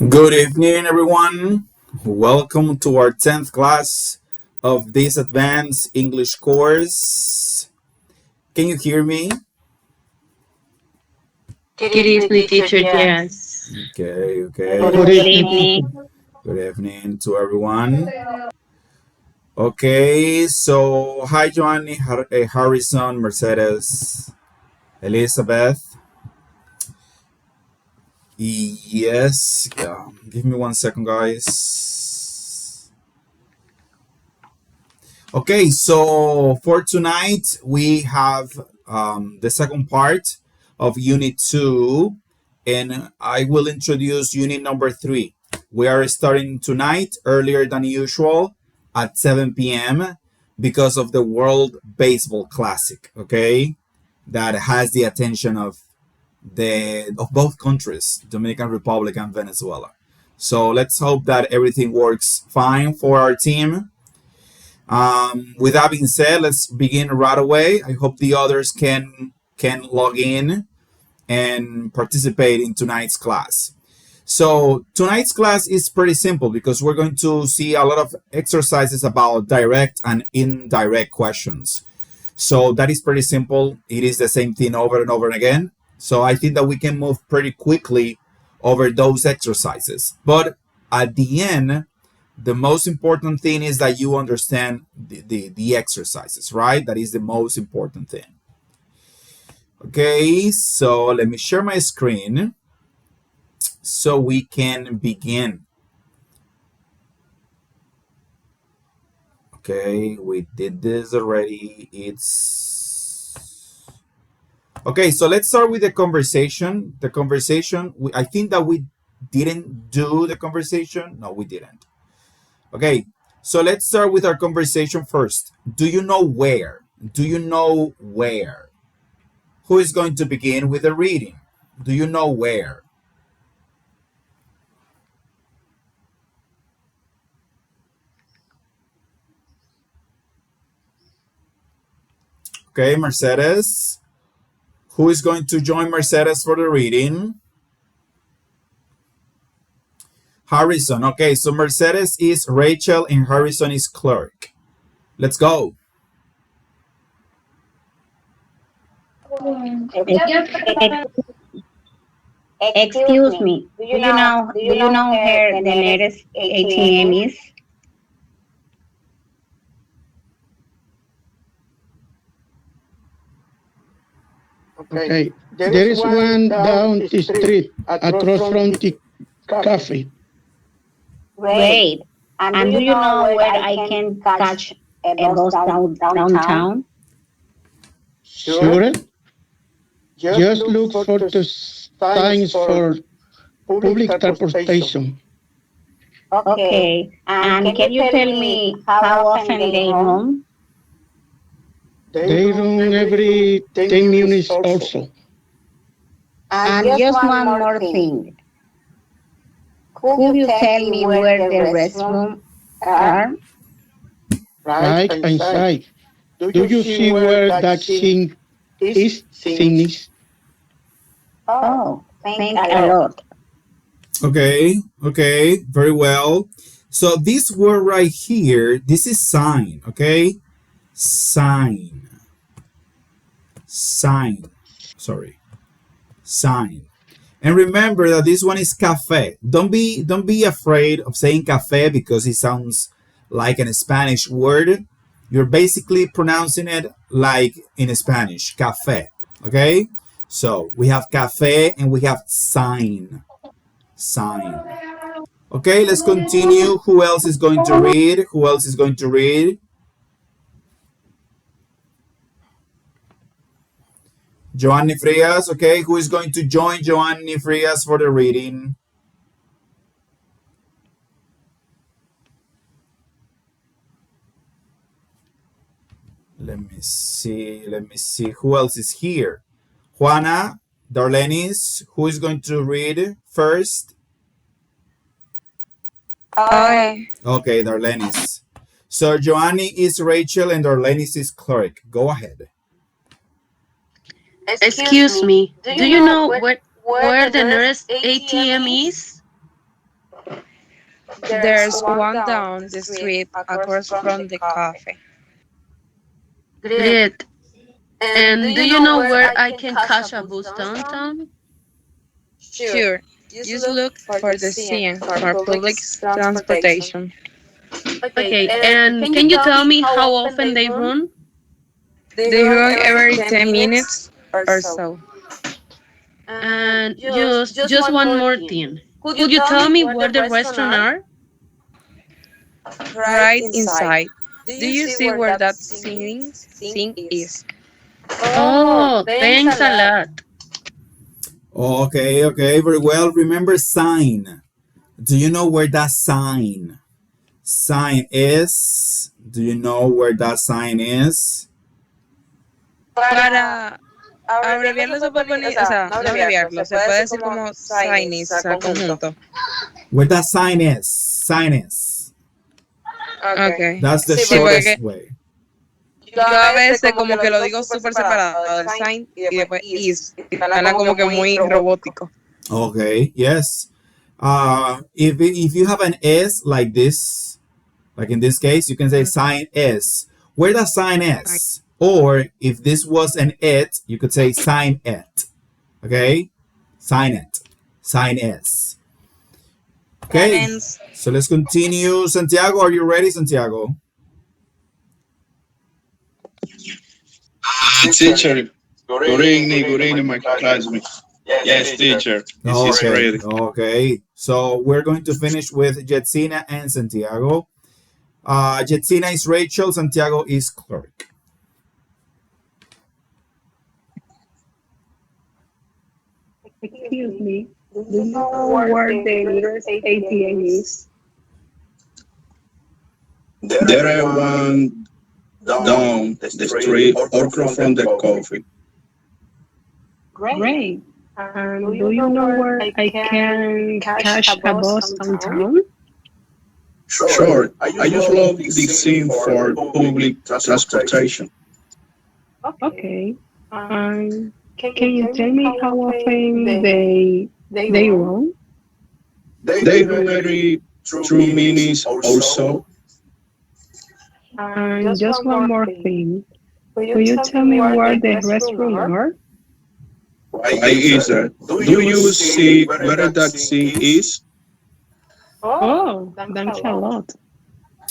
Good evening, everyone. Welcome to our 10th class of this advanced English course. Can you hear me? Good Good evening, evening, teacher teacher Jess. Jess. Okay. Good Good evening. evening. Good evening to everyone. Okay, so hi, Joanny, Harrison, Mercedes, Elizabeth. Yes, give me 1 second, guys. Okay, so for tonight, we have the second part of Unit 2, and I will introduce Unit number 3. We are starting tonight earlier than usual at 7 p.m. because of the World Baseball Classic, okay? That has the attention of both countries, Dominican Republic and Venezuela. So let's hope that everything works fine for our team. With that being said, let's begin right away. I hope the others can log in and participate in tonight's class. So tonight's class is pretty simple because we're going to see a lot of exercises about direct and indirect questions. So that is pretty simple. It is the same thing over and over again. So I think that we can move pretty quickly over those exercises. But at the end, the most important thing is that you understand the exercises, right? That is the most important thing. Okay, so let me share my screen so we can begin. Okay, we did this already. Okay, so let's start with the conversation. I think that we didn't do the conversation. No, we didn't. Okay, so let's start with our conversation first. Do you know where? Do you know where? Who is going to begin with the reading? Do you know where? Okay, Mercedes. Who is going to join Mercedes for the reading? Harrison. Okay, so Mercedes is Rachel and Harrison is Clark. Let's go. Excuse me. Do you know where the nearest ATM is? Okay. There is one down the street across from the cafe. Great. And do you know where I can catch a bus downtown? Sure. Just look for the signs for public transportation. Okay. And can you tell me how often they run? They run every 10 minutes also. And just one more thing. Could you tell me where the restrooms are? Right inside. Do you see where that thing is? Finished. Oh, thanks a lot. Okay, very well. So this word right here, this is sign, okay? Sign. Sorry. Sign. And remember that this one is cafe. Don't be afraid of saying cafe because it sounds like a Spanish word. You're basically pronouncing it like in Spanish, cafe. Okay? So we have cafe and we have sign. Sign. Okay, let's continue. Who else is going to read? Who else is going to read? Joanny Frias. Okay, who is going to join Joanny Frias for the reading? Let me see. Who else is here? Juana, Darlenis, who is going to read first? Okay, Darlenis. So Joanny is Rachel and Darlenis is Clark. Go ahead. Excuse me. Do you know where the nearest ATM is? There's one down the street across from the cafe. Great. And do you know where I can catch a bus downtown? Sure, just look for the sign for public transportation. Okay, and can you tell me how often they run? They run every 10 minutes or so. And just one more thing. Could you tell me where the restaurants are? Right inside. Do you see where that sign is? Oh, thanks a lot. Okay, okay, very well. Remember sign. Do you know where that sign is? Do you know where that sign is? Para abreviarlo se puede poner, o sea, no abreviarlo, se puede decir como signis, o sea, conjunto. Where that sign is. Sign is. Okay. That's the Sí, porque shortest way. yo a veces como que lo digo súper separado, el sign y después is. Suena como que muy robótico. Okay, yes. If you have an S like this, like in this case, you can say sign S. Where the sign is? Or if this was an it, you could say sign it. Okay? Sign it. Sign S. Okay. So let's continue. Santiago, are you ready, Santiago? Teacher, good evening, my classmates. Yes, teacher, this is Okay. ready. Okay. So we're going to finish with Jetsina and Santiago. Jetsina is Rachel, Santiago is Clark. Excuse me, do you know where the nearest ATM is? There are one down the street or across from the coffee. Great. And do you know where I can catch a bus downtown? Sure, I just love this scene for public transportation. Okay. Can you tell me how often they run? They do every 2 minutes or so. And just one more thing. Will you tell me where the restrooms are? Why is that? Do you see where that scene is? Oh, thanks a lot.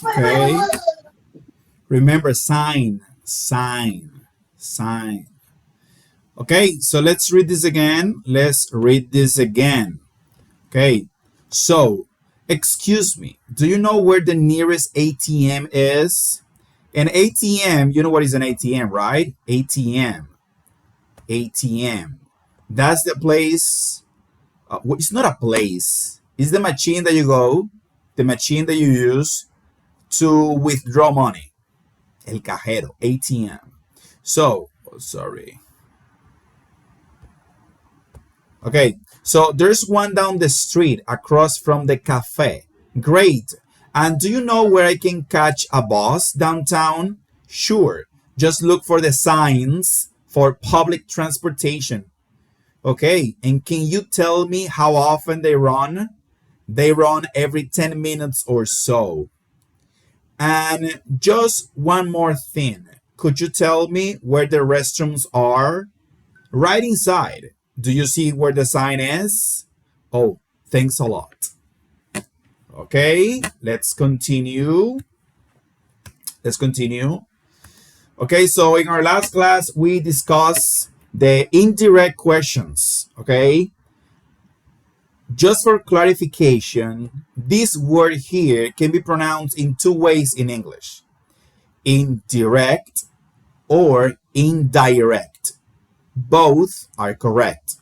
Okay. Remember sign, sign, sign. Okay, so let's read this again. Let's read this again. Okay, so excuse me, do you know where the nearest ATM is? An ATM, you know what is an ATM, right? ATM. ATM. That's the place. It's not a place. It's the machine that you go, the machine that you use to withdraw money. El cajero, ATM. So, sorry. Okay, so there's one down the street across from the cafe. Great. And do you know where I can catch a bus downtown? Sure. Just look for the signs for public transportation. Okay, and can you tell me how often they run? They run every 10 minutes or so. And just one more thing. Could you tell me where the restrooms are? Right inside. Do you see where the sign is? Oh, thanks a lot. Okay, let's continue. Let's continue. Okay, so in our last class, we discussed the indirect questions. Okay, just for clarification, this word here can be pronounced in two ways in English: indirect or indirect. Both are correct.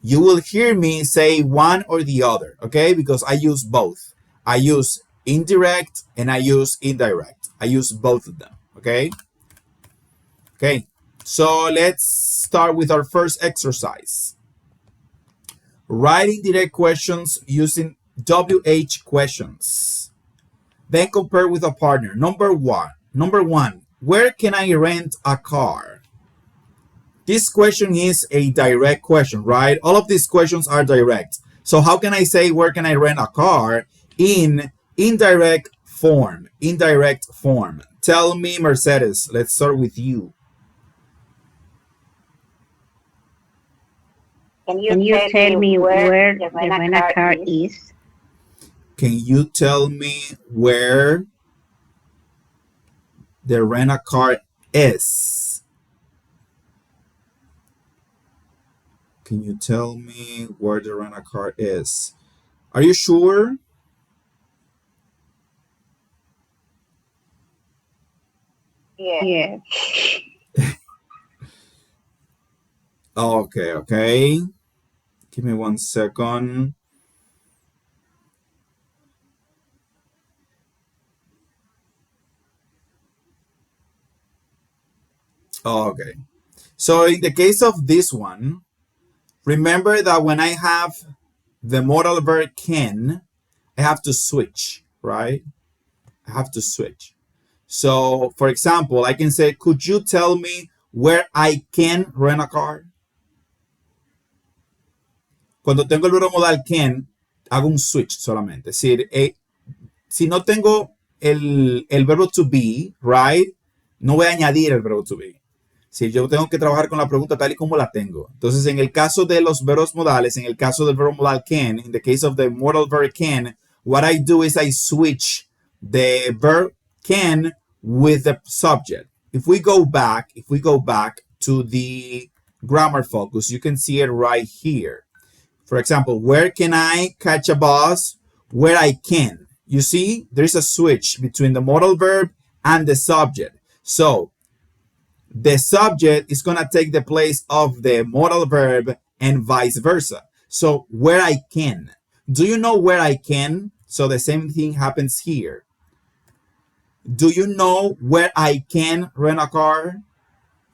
You will hear me say one or the other, okay? Because I use both. I use indirect and I use indirect. I use both of them, okay? Okay, so let's start with our first exercise. Writing direct questions using WH questions. Then compare with a partner. Number one, where can I rent a car? This question is a direct question, right? All of these questions are direct. So how can I say where can I rent a car in indirect form. Indirect form. Tell me, Mercedes, let's start with you. Can you tell me where the rent-a-car is? Can you tell me where the rent-a-car is? Can you tell me where the rent-a-car is? Are you sure? Yeah. Okay, okay. Give me 1 second. Okay. So in the case of this one, remember that when I have the modal verb can, I have to switch, right? I have to switch. So, for example, I can say, could you tell me where I can rent a car? Cuando tengo el verbo modal can, hago un switch solamente. Es decir, si no tengo el verbo to be, right, no voy a añadir el verbo to be. Si yo tengo que trabajar con la pregunta tal y como la tengo. Entonces, en el caso de los verbos modales, en el caso del verbo modal can, in the case of the modal verb can, what I do is I switch the verb can with the subject. If we go back to the grammar focus, you can see it right here. For example, where can I catch a bus? Where I can. You see, there's a switch between the modal verb and the subject. So the subject is going to take the place of the modal verb and vice versa. So where I can. Do you know where I can? So the same thing happens here. Do you know where I can rent a car?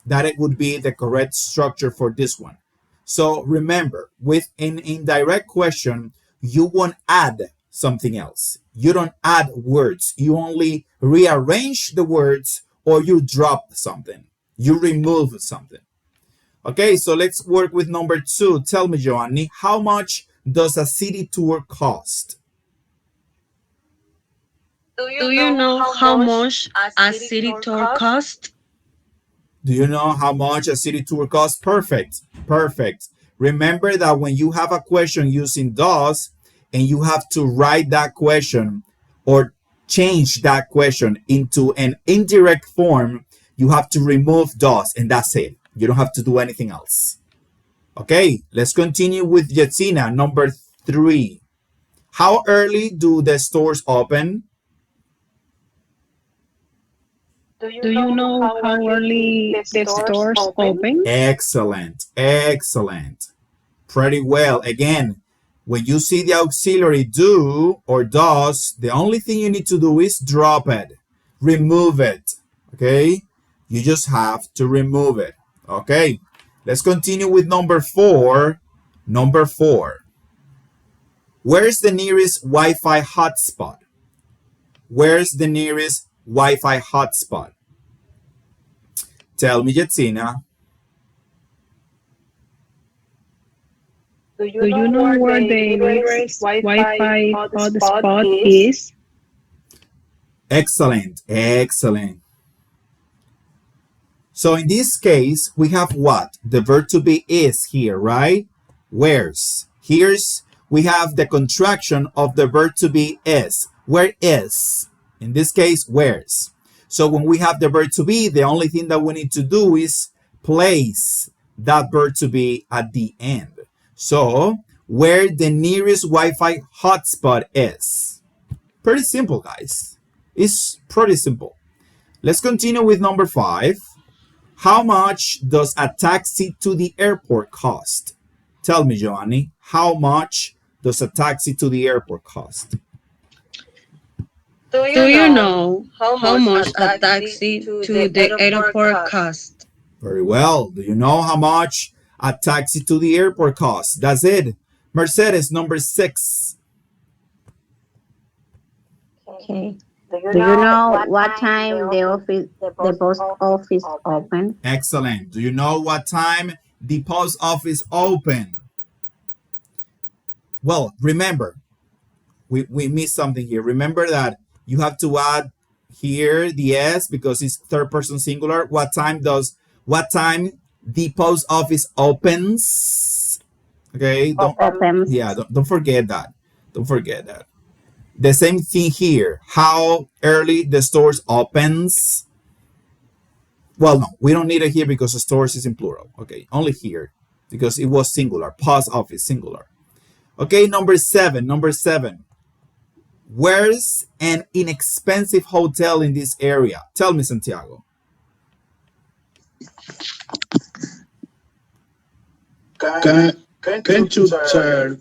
That it would be the correct structure for this one. So remember, with an indirect question, you won't add something else. You don't add words. You only rearrange the words or you drop something. You remove something. Okay, so let's work with number 2. Tell me, Giovanni, how much does a city tour cost? Do you know how much a city tour costs? Do you know how much a city tour costs? Perfect. Perfect. Remember that when you have a question using does and you have to write that question or change that question into an indirect form, you have to remove does and that's it. You don't have to do anything else. Okay, let's continue with Jetsina, number 3. How early do the stores open? Do you know how early the stores open? Excellent. Excellent. Pretty well. Again, when you see the auxiliary do or does, the only thing you need to do is drop it, remove it. Okay, you just have to remove it. Okay, let's continue with number 4. Number 4. Where's the nearest Wi-Fi hotspot? Where's the nearest Wi-Fi hotspot? Tell me, Jetsina. Do you know where the nearest Wi-Fi hotspot is? Excellent. Excellent. So in this case, we have what? The verb to be is here, right? Where's? Here's, we have the contraction of the verb to be is. Where is? In this case, where's? So when we have the verb to be, the only thing that we need to do is place that verb to be at the end. So, where the nearest Wi-Fi hotspot is. Pretty simple, guys. It's pretty simple. Let's continue with number 5. How much does a taxi to the airport cost? Tell me, Giovanni, how much does a taxi to the airport cost? Do you know how much a taxi to the airport costs? Very well. Do you know how much a taxi to the airport costs? That's it. Mercedes, number 6. Okay. Do you know what time the post office open? Excellent. Do you know what time the post office open? Well, remember, We missed something here. Remember that you have to add here the s because it's third person singular. What time the post office opens? Okay, Opens. don't forget that. Don't forget that. The same thing here. How early the stores opens? Well, no, we don't need it here because the stores is in plural. Okay, only here because it was singular. Post office singular. Okay, number seven. Where's an inexpensive hotel in this area? Tell me, Santiago. Can, can't you tell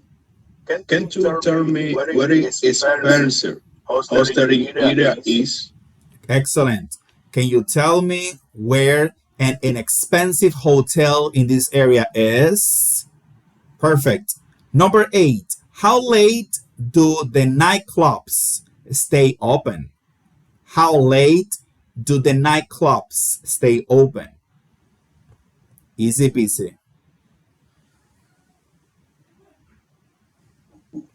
can't you tell me where is expensive hostelry area is? Excellent. Can you tell me where an inexpensive hotel in this area is? Perfect. Number 8. How late do the nightclubs stay open? How late do the nightclubs stay open? Easy peasy.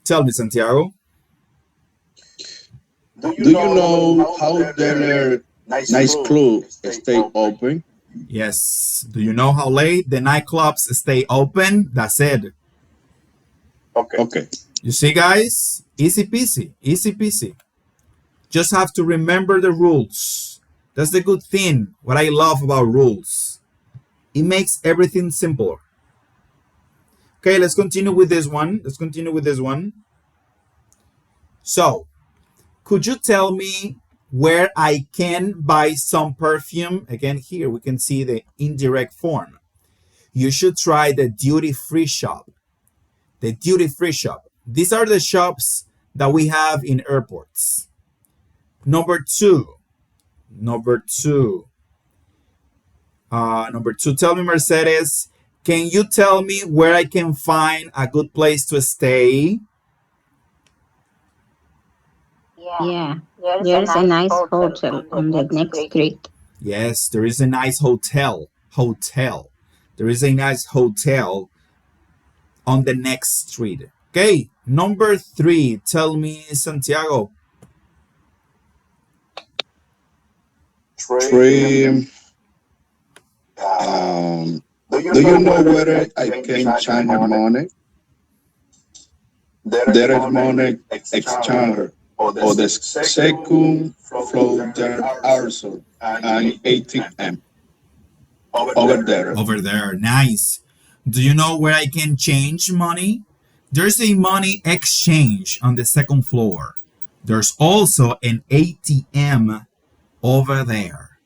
Tell me, Santiago. Do you know how their nice club stay open? Yes. Do you know how late the nightclubs stay open? That's it. Okay. You see, guys? Easy peasy. Easy peasy. Just have to remember the rules. That's the good thing. What I love about rules. It makes everything simpler. Okay, let's continue with this one. So, could you tell me where I can buy some perfume? Again, here we can see the indirect form. You should try the duty-free shop. The duty-free shop. These are the shops that we have in airports. Number two. Tell me, Mercedes, can you tell me where I can find a good place to stay? Yeah, there's a nice hotel on the next street. Yes, there is a nice hotel. There is a nice hotel on the next street. Okay, number 3. Tell me, Santiago. 3. Do you know where I can change money? There is money exchange or the second floor there also an ATM over there. Over there, nice. Do you know where I can change money? There's a money exchange on the second floor. There's also an ATM over there.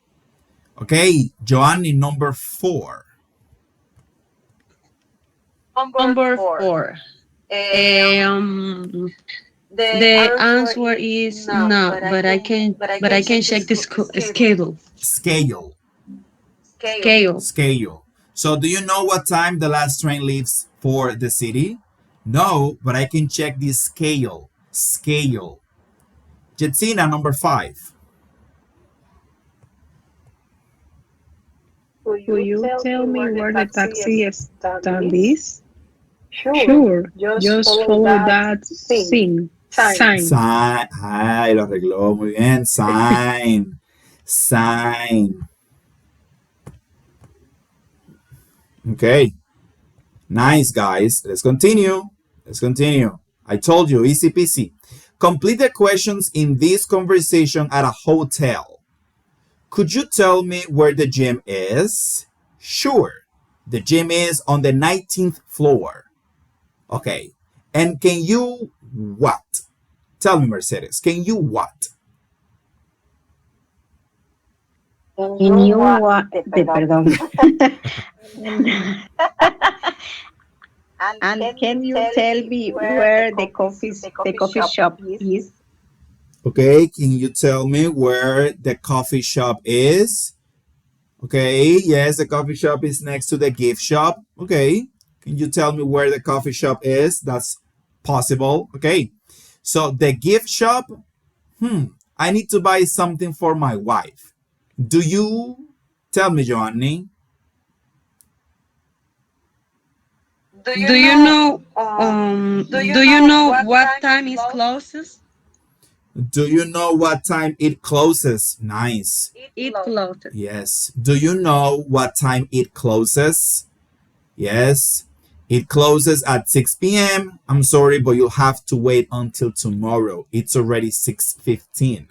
Okay, Joanny, number 4. Number 4. The answer is no, but I can check the schedule. Scale. So do you know what time the last train leaves for the city? No, but I can check the scale. Jetsina, number 5. Will you tell me where the taxi stand is? Sure. Just follow that sign. Ay, lo arregló muy bien. Sign. Okay. Nice, guys. Let's continue. I told you, easy peasy. Complete the questions in this conversation at a hotel. Could you tell me where the gym is? Sure. The gym is on the 19th floor. Okay. And can you what? Tell me, Mercedes. Can you what? Can you what? Perdón. And can you tell me where the coffee shop is? Okay, can you tell me where the coffee shop is? Okay, yes, the coffee shop is next to the gift shop. Okay, can you tell me where the coffee shop is? That's possible. Okay, so the gift shop, I need to buy something for my wife. Do you tell me, Joanny? Do you know what time is closes? Do you know what time it closes? Nice. It closes. Yes. Do you know what time it closes? Yes. It closes at 6 p.m. I'm sorry, but you'll have to wait until tomorrow. It's already 6:15.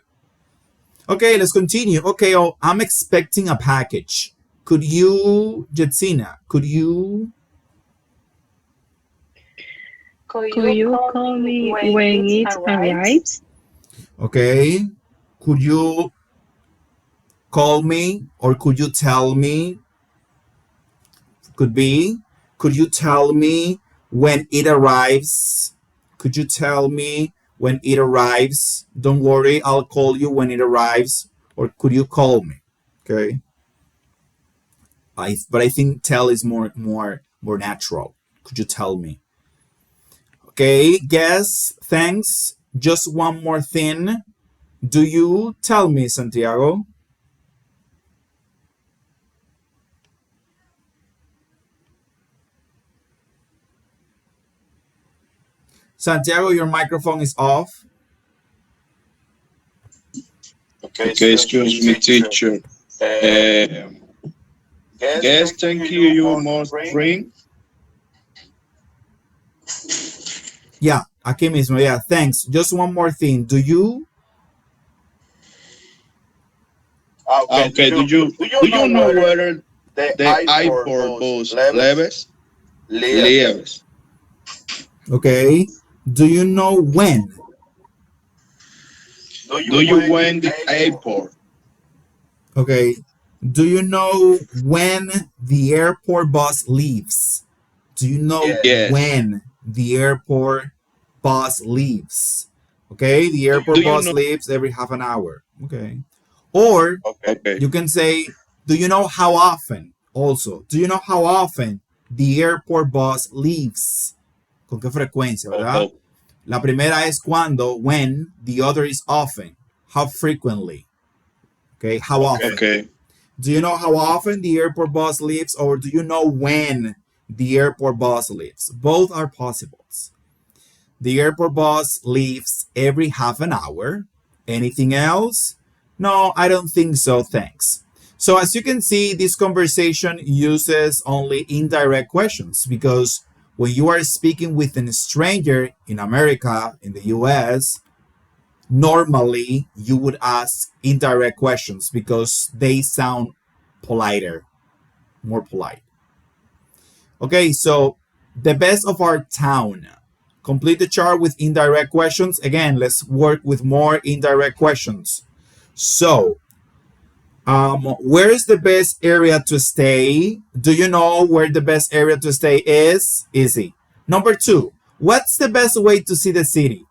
Okay, let's continue. Okay, oh, I'm expecting a package. Could you, Jetsina, could you? Could you call me when it arrives? Okay. Could you call me or could you tell me? Could be. Could you tell me when it arrives? Could you tell me when it arrives? Don't worry, I'll call you when it arrives. Or could you call me? Okay. But I think tell is more natural. Could you tell me? Okay, guess. Thanks. Just one more thing. Do you tell me, Santiago? Santiago, your microphone is off. Okay, excuse me, teacher. Guess thank you more drink. Yeah, aquí mismo. Yeah, thanks. Just one more thing. Do you? Okay, do you know whether the airport bus leaves? Okay. Do you know when? Do you went the airport? Okay. Do you know when the airport bus leaves? Do you know Yes. when the airport bus leaves? Okay, the airport Do you bus know- leaves every half an hour. Okay. Or Okay. you can say, do you know how often? Also, do you know how often the airport bus leaves? ¿Con qué frecuencia, verdad? Oh, La primera es cuando, when. The other is often. How frequently? Okay, how often? okay. Do you know how often the airport bus leaves, or do you know when the airport bus leaves? Both are possibles. The airport bus leaves every half an hour. Anything else? No, I don't think so, thanks. So as you can see, this conversation uses only indirect questions because when you are speaking with a stranger in America, in the US, normally you would ask indirect questions because they sound politer, more polite. Okay, so the best of our town. Complete the chart with indirect questions. Again, let's work with more indirect questions. So, where is the best area to stay? Do you know where the best area to stay is? Easy. Number 2, what's the best way to see the city?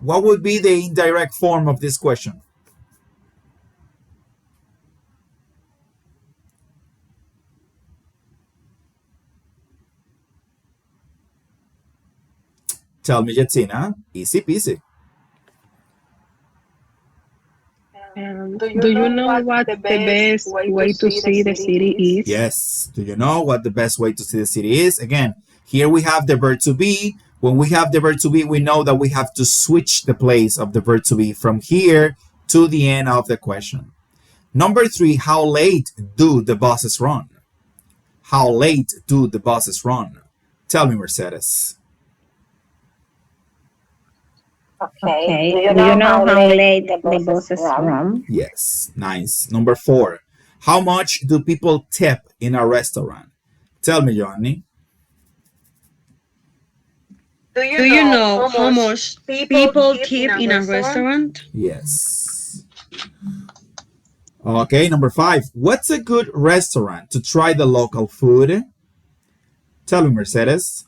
What would be the indirect form of this question? Tell me, Jetsina. Easy peasy. Do you know what the best way to see the city is? Yes. Do you know what the best way to see the city is? Again, here we have the verb to be. When we have the verb to be, we know that we have to switch the place of the verb to be from here to the end of the question. Number 3, how late do the buses run? How late do the buses run? Tell me, Mercedes. Okay. Do you know how late the buses run? Yes, nice. Number 4, how much do people tip in a restaurant? Tell me, Johnny. Do you know how much people tip in a restaurant? Yes. Okay, number 5, what's a good restaurant to try the local food? Tell me, Mercedes.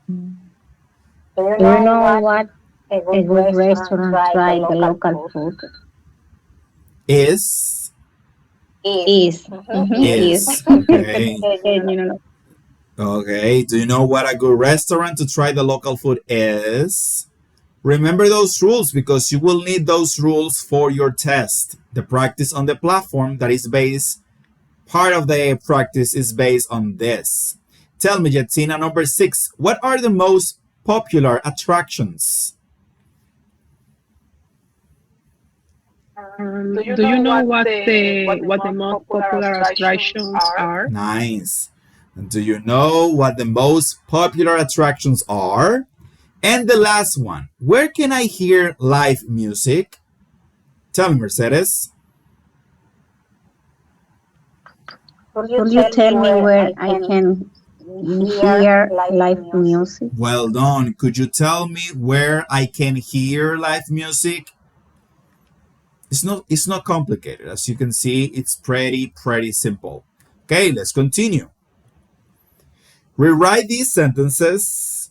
Do you know what a good restaurant try the local food? Is. Is. Is. Okay. You know, Okay. Do you know what a good restaurant to try the local food is? Remember those rules because you will need those rules for your test. The practice on the platform that is based Part of the practice is based on this. Tell me, Jetsina, number 6, what are the most popular attractions? Do you know what the most popular attractions are? Nice. Do you know what the most popular attractions are? And the last one, where can I hear live music? Tell me, Mercedes. Could you tell me where I can hear live music? Well done. Could you tell me where I can hear live music? It's not complicated. As you can see, it's pretty simple. Okay, let's continue. Rewrite these sentences.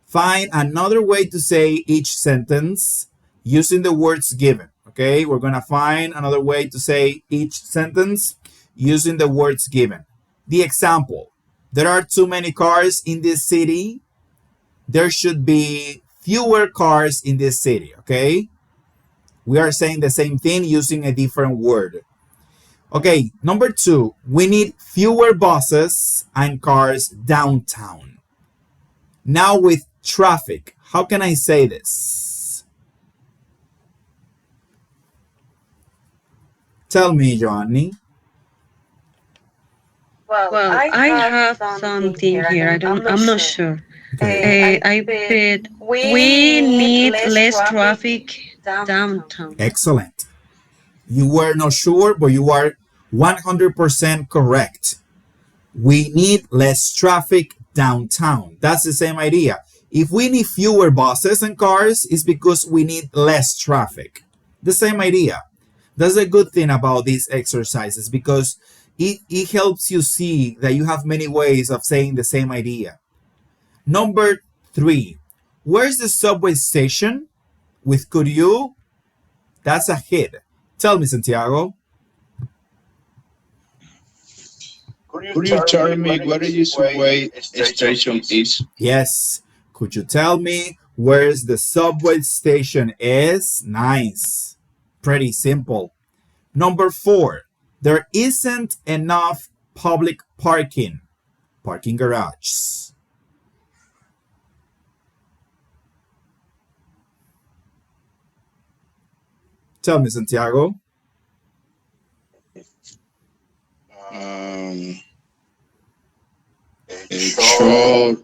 Find another way to say each sentence using the words given. Okay, we're going to find another way to say each sentence using the words given. The example, there are too many cars in this city. There should be fewer cars in this city. Okay, we are saying the same thing using a different word. Okay, number 2, we need fewer buses and cars downtown. Now with traffic, how can I say this? Tell me, Johnny. Well, I have something here. I'm not sure. I bet we need less traffic downtown. Excellent. You were not sure, but you are 100% correct. We need less traffic downtown. That's the same idea. If we need fewer buses and cars, it's because we need less traffic. The same idea. That's a good thing about these exercises because it helps you see that you have many ways of saying the same idea. Number 3, where's the subway station? With could you? That's a hit. Tell me, Santiago. Could you tell me where the subway station is? Yes. Could you tell me where's the subway station is? Nice. Pretty simple. Number 4, there isn't enough public parking. Parking garages. Tell me, Santiago. Should,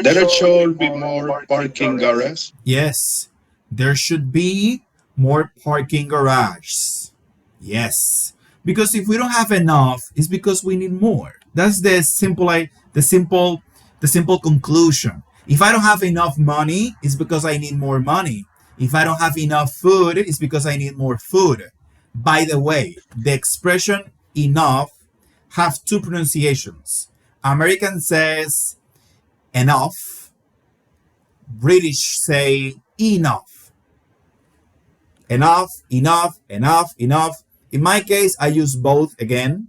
there should be more parking garages. Yes. There should be more parking garages. Yes. Because if we don't have enough, it's because we need more. That's the simple conclusion. If I don't have enough money, it's because I need more money. If I don't have enough food, it's because I need more food. By the way, the expression enough have 2 pronunciations. American says enough. British say enough. Enough, enough, enough, enough. In my case, I use both again.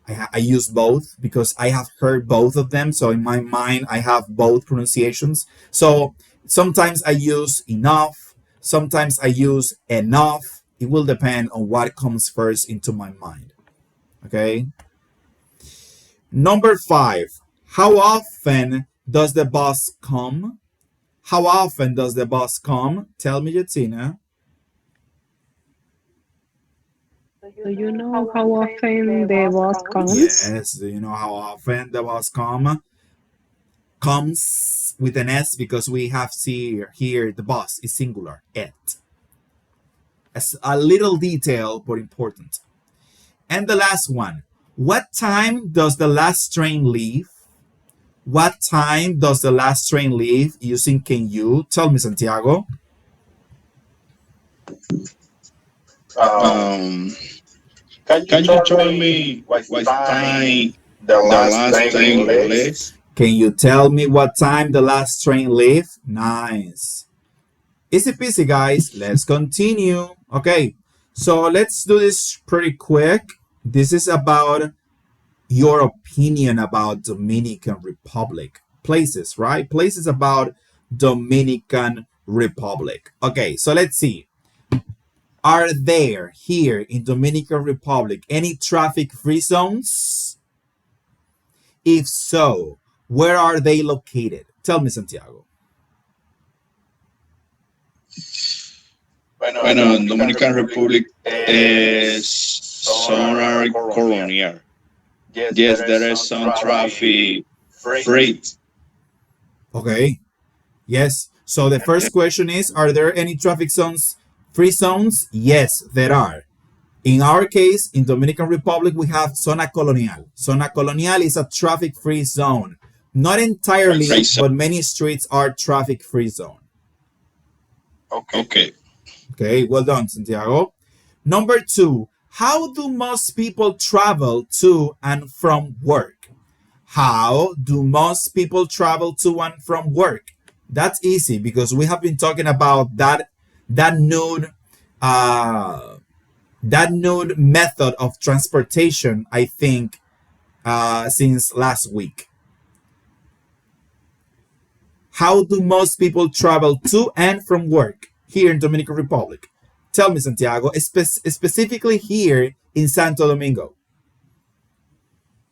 I use both because I have heard both of them. So in my mind, I have both pronunciations. So sometimes I use enough. Sometimes I use enough. It will depend on what comes first into my mind. Okay. Number 5. How often does the bus come? How often does the bus come? Tell me, Jetsina. Do you know how often the bus comes? Yes. Do you know how often the bus comes with an S because we have here the bus is singular. It. As a little detail, but important. And the last one. What time does the last train leave? What time does the last train leave? Using can you? Tell me, Santiago. Can you tell me what time the last train leaves? Can you tell me what time the last train leaves? Nice. Easy peasy, guys. Let's continue. Okay, so let's do this pretty quick. This is about your opinion about Dominican Republic. Places, right? Places about Dominican Republic. Okay, so let's see. Are there here in Dominican Republic any traffic-free zones? If so, where are they located? Tell me, Santiago. Bueno, en Dominican Republic is sonar colonial. Yes, there is some traffic freight. Okay. Yes. So the first question is, are there any traffic zones, free zones? Yes, there are. In our case, in Dominican Republic, we have Zona Colonial. Zona Colonial is a traffic-free zone. Not entirely, but many streets are traffic-free zone. Okay. Okay, well done, Santiago. Number 2, how do most people travel to and from work? How do most people travel to and from work? That's easy because we have been talking about that nude method of transportation, I think, since last week. How do most people travel to and from work here in Dominican Republic? Tell me, Santiago, specifically here in Santo Domingo.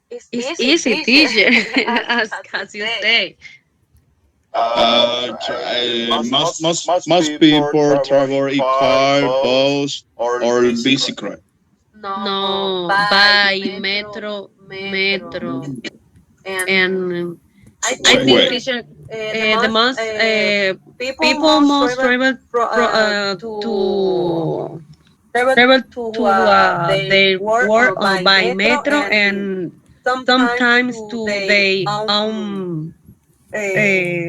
It's easy, teacher, as you say. Most people travel in car, bus, or bicycle. No, by metro. And I think, teacher, the most people most travel to their work by metro and sometimes to their own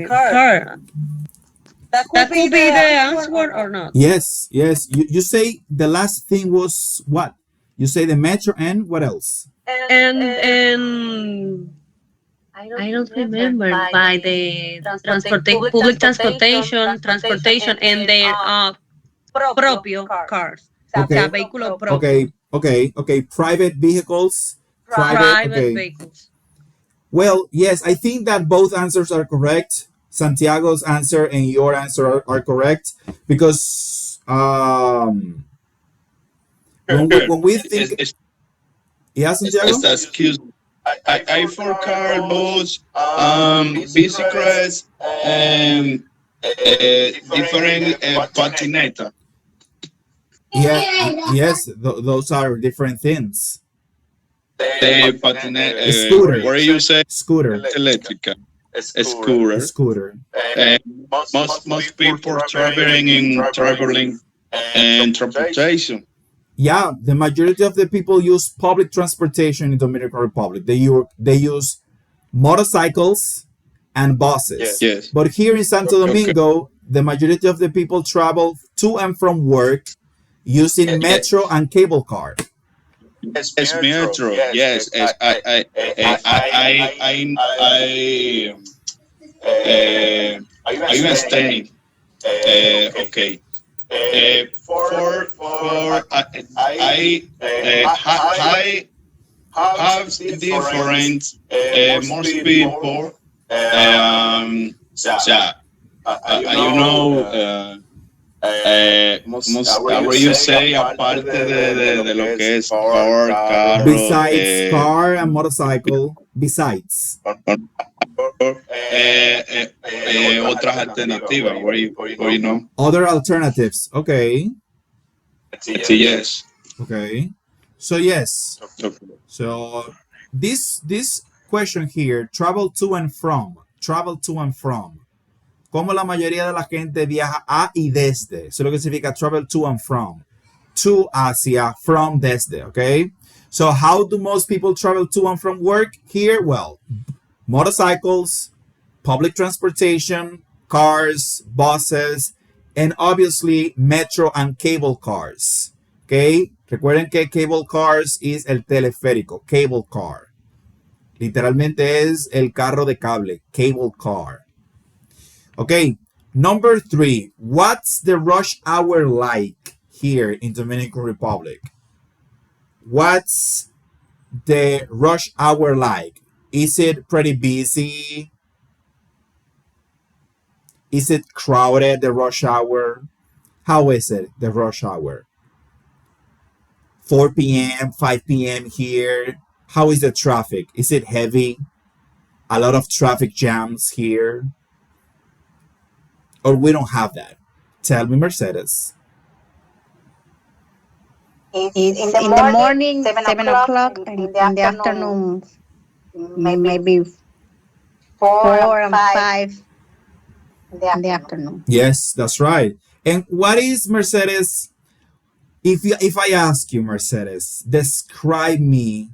car. That could be the answer or not. Yes. You say the last thing was what? You say the metro and what else? And I don't remember by the public transportation and their propio cars. Okay. O sea, vehículo propio. Okay. Private vehicles. Private vehicles. Well, yes, I think that both answers are correct. Santiago's answer and your answer are correct because when we think, yeah, Santiago. Excuse me. I for car, bus, bicycles, and different patineta. Yeah, yes, those are different things. The patineta. Scooter. What do you say? Scooter. Electrical. Scooter. And most people traveling and transportation. Yeah, the majority of the people use public transportation in Dominican Republic. They use motorcycles and buses. Yes. But here in Santo Domingo, the majority of the people travel to and from work using metro and cable car. It's metro. Yes. I understand. Okay. I have different most people. What you say aparte de lo que es car, carro. Besides car and motorcycle, besides. Otras alternativas, where you know. Other alternatives. Okay. Yes. Okay. So yes. Okay. So this question here, travel to and from. Como la mayoría de la gente viaja a y desde. Eso es lo que significa travel to and from. To hacia, from desde, okay? So how do most people travel to and from work here? Well, motorcycles, public transportation, cars, buses, and obviously metro and cable cars. Okay? Recuerden que cable cars es el teleférico, cable car. Literalmente es el carro de cable, cable car. Okay, number 3. What's the rush hour like here in Dominican Republic? What's the rush hour like? Is it pretty busy? Is it crowded, the rush hour? How is it, the rush hour? 4 p.m., 5 p.m. here? How is the traffic? Is it heavy? A lot of traffic jams here? Or we don't have that? Tell me, Mercedes. It's in the morning, 7 o'clock, and in the afternoon, maybe 4 and 5 in the afternoon. Yes, that's right. And what is, Mercedes? If I ask you, Mercedes, describe me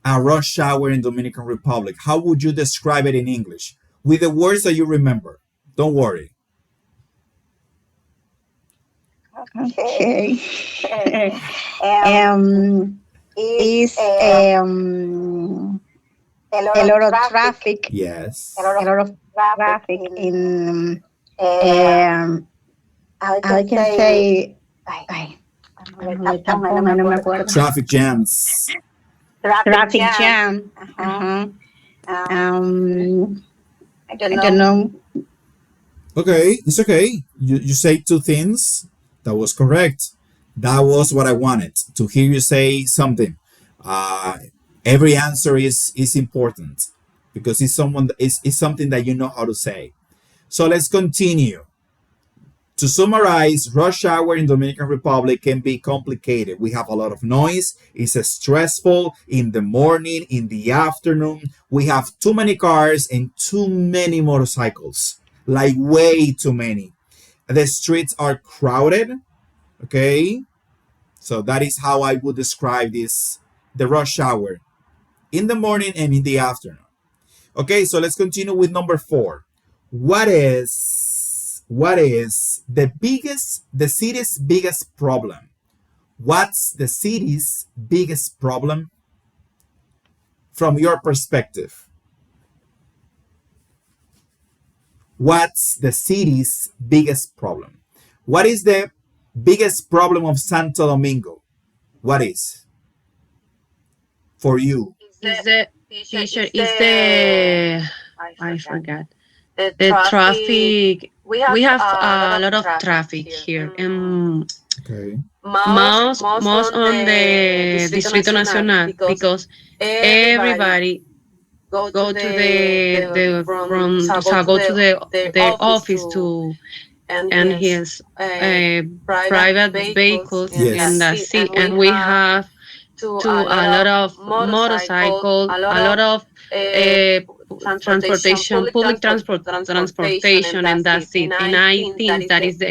a rush hour in Dominican Republic, how would you describe it in English with the words that you remember? Don't worry. Okay. Is a lot of traffic. Yes. A lot of traffic in. I can say. Ay, no me acuerdo. Traffic jams. Traffic jam. I don't know. Okay, it's okay. You say two things. That was correct. That was what I wanted to hear you say something. Every answer is important because it's something that you know how to say. So let's continue. To summarize, rush hour in Dominican Republic can be complicated. We have a lot of noise. It's stressful in the morning, in the afternoon. We have too many cars and too many motorcycles, like way too many. The streets are crowded. Okay, so that is how I would describe the rush hour in the morning and in the afternoon. Okay, so let's continue with number 4. What is the city's biggest problem? What's the city's biggest problem from your perspective? What's the city's biggest problem? What is the biggest problem of Santo Domingo? What is for you? Is the teacher is the I forgot the traffic. We have a lot of traffic here, and Okay. most on the Distrito Nacional because everybody go to the from so go to the office to and his private vehicles, Yes. and that's it. And we have to a lot of motorcycle, a lot of transportation, and that's it. And I think that is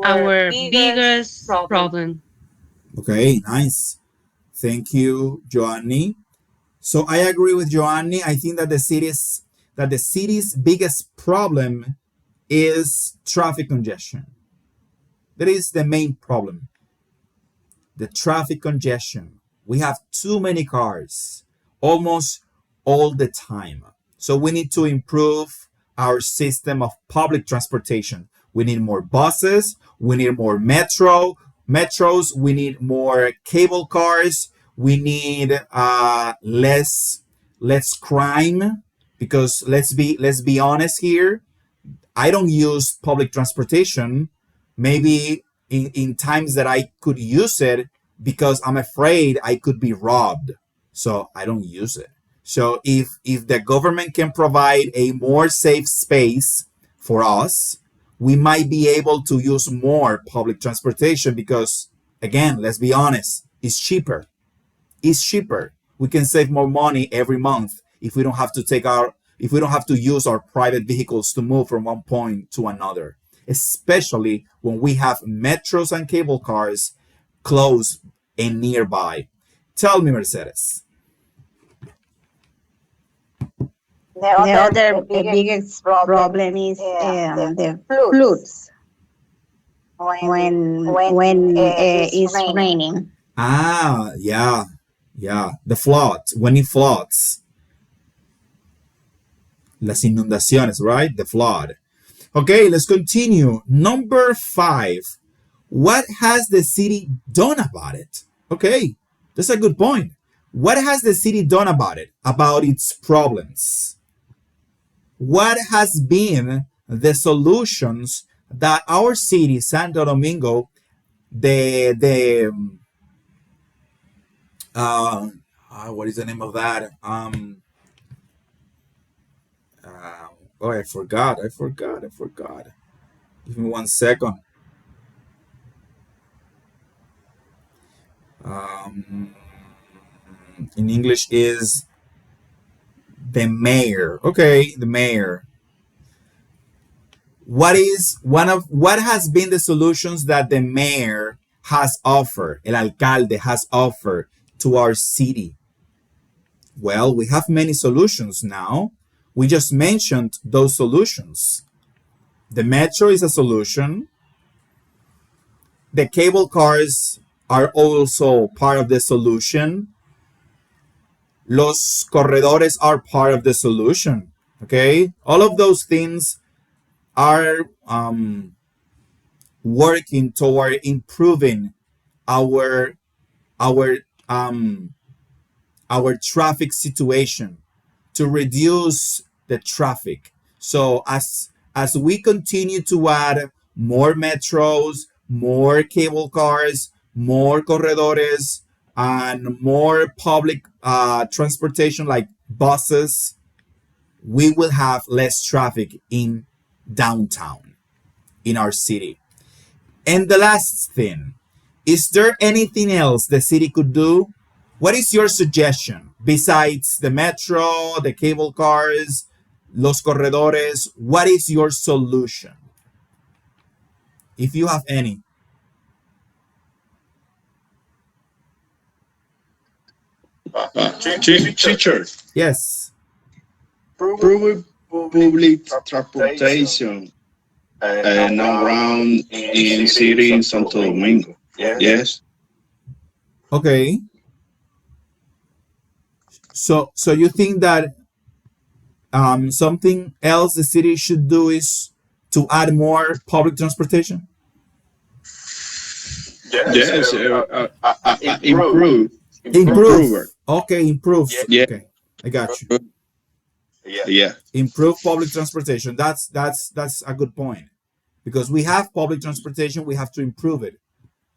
our biggest problem. Okay, nice. Thank you, Joanny. So I agree with Joanny. I think that the city's biggest problem is traffic congestion. That is the main problem. The traffic congestion. We have too many cars almost all the time. So we need to improve our system of public transportation. We need more buses, we need more metros, we need more cable cars, we need less crime because let's be honest here, I don't use public transportation maybe in times that I could use it because I'm afraid I could be robbed. So I don't use it. So if the government can provide a more safe space for us, we might be able to use more public transportation because again, let's be honest, it's cheaper. It's cheaper. We can save more money every month if we don't have to use our private vehicles to move from one point to another, especially when we have metros and cable cars close and nearby. Tell me, Mercedes. The other biggest problem is the floods when it's raining. Yeah. The floods, when it floods. Las inundaciones, right? The flood. Okay, let's continue. Number 5. What has the city done about it? Okay, that's a good point. What has the city done about it? About its problems? What has been the solutions that our city, Santo Domingo, the what is the name of that? Oh, I forgot. Give me 1 second. Um, in English is the mayor. Okay, the mayor. What has been the solutions that the mayor has offered, el alcalde has offered to our city? Well, we have many solutions now. We just mentioned those solutions. The metro is a solution. The cable cars are also part of the solution. Los corredores are part of the solution. Okay? All of those things are working toward improving our our um our traffic situation, to reduce the traffic. So as we continue to add more metros, more cable cars, more corredores, and more public transportation like buses, we will have less traffic in downtown, in our city. And the last thing, is there anything else the city could do? What is your suggestion besides the metro, the cable cars, los corredores? What is your solution? If you have any. Teacher, Yes. prove public transportation and around in city in Santo Domingo. Yes. Okay. So you think that something else the city should do is to add more public transportation? Yes. Improve. Improve. Okay, improve. Yeah. Okay, I got you. Yeah. Improve public transportation. That's a good point, because we have public transportation, we have to improve it.